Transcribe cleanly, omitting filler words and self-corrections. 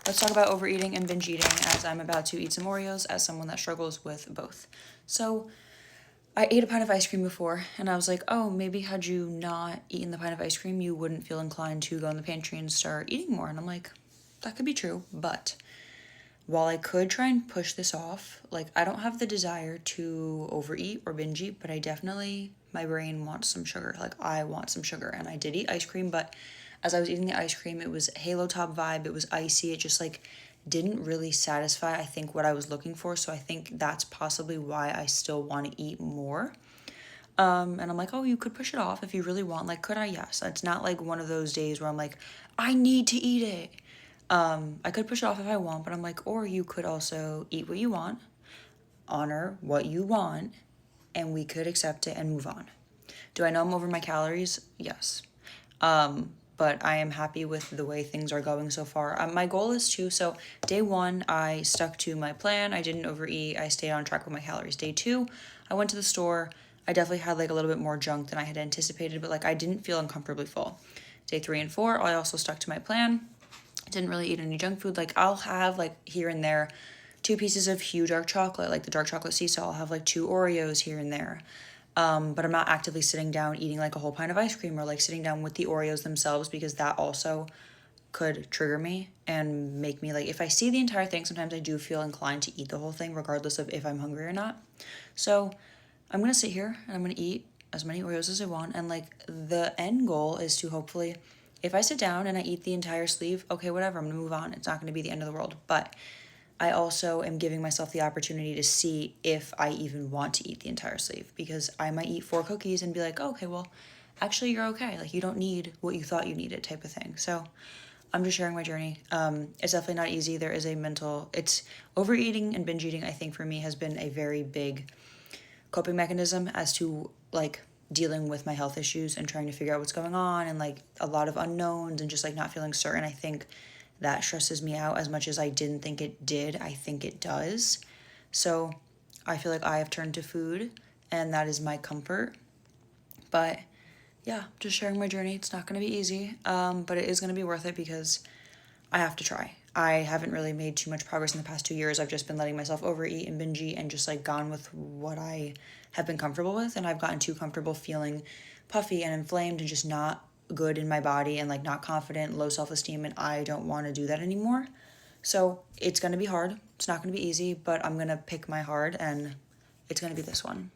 let's talk about overeating and binge eating, as I'm about to eat some Oreos as someone that struggles with both. So I ate a pint of ice cream before, and I was like, oh, maybe had you not eaten the pint of ice cream, you wouldn't feel inclined to go in the pantry and start eating more. And I'm like, that could be true, but while I could try and push this off, like, I don't have the desire to overeat or binge eat, but my brain wants some sugar. Like, I want some sugar, and I did eat ice cream, but as I was eating the ice cream, it was Halo Top vibe, it was icy, it just, like, didn't really satisfy, I think, what I was looking for, so I think that's possibly why I still want to eat more. And I'm like, oh, you could push it off if you really want. Like, could I? Yes. It's not like one of those days where I'm like, I need to eat it. I could push it off if I want, but I'm like, or you could also eat what you want, honor what you want, and we could accept it and move on. Do I know I'm over my calories? Yes. But I am happy with the way things are going so far. My goal is so day 1, I stuck to my plan. I didn't overeat. I stayed on track with my calories. Day 2, I went to the store. I definitely had like a little bit more junk than I had anticipated, but like I didn't feel uncomfortably full. Day 3 and 4, I also stuck to my plan. Didn't really eat any junk food. Like, I'll have like here and there 2 pieces of huge dark chocolate, like the dark chocolate sea salt. I'll have like 2 Oreos here and there. But I'm not actively sitting down eating like a whole pint of ice cream or like sitting down with the Oreos themselves, because that also could trigger me and make me, like, if I see the entire thing, sometimes I do feel inclined to eat the whole thing regardless of if I'm hungry or not. So I'm gonna sit here and I'm gonna eat as many Oreos as I want, and like the end goal is to hopefully, if I sit down and I eat the entire sleeve, okay, whatever, I'm gonna move on. It's not gonna be the end of the world. But I also am giving myself the opportunity to see if I even want to eat the entire sleeve, because I might eat 4 cookies and be like, oh, okay, well, actually you're okay. Like, you don't need what you thought you needed, type of thing. So I'm just sharing my journey. It's definitely not easy. There is it's overeating and binge eating, I think for me has been a very big coping mechanism as to like dealing with my health issues and trying to figure out what's going on, and like a lot of unknowns and just like not feeling certain. I think that stresses me out as much as I didn't think it did. I think it does. So I feel like I have turned to food, and that is my comfort. But yeah, just sharing my journey. It's not going to be easy, but it is going to be worth it because I have to try. I haven't really made too much progress in the past 2 years. I've just been letting myself overeat and binge eat and just like gone with what I have been comfortable with. And I've gotten too comfortable feeling puffy and inflamed and just not good in my body and like not confident, low self-esteem. And I don't want to do that anymore. So it's going to be hard. It's not going to be easy, but I'm going to pick my hard, and it's going to be this one.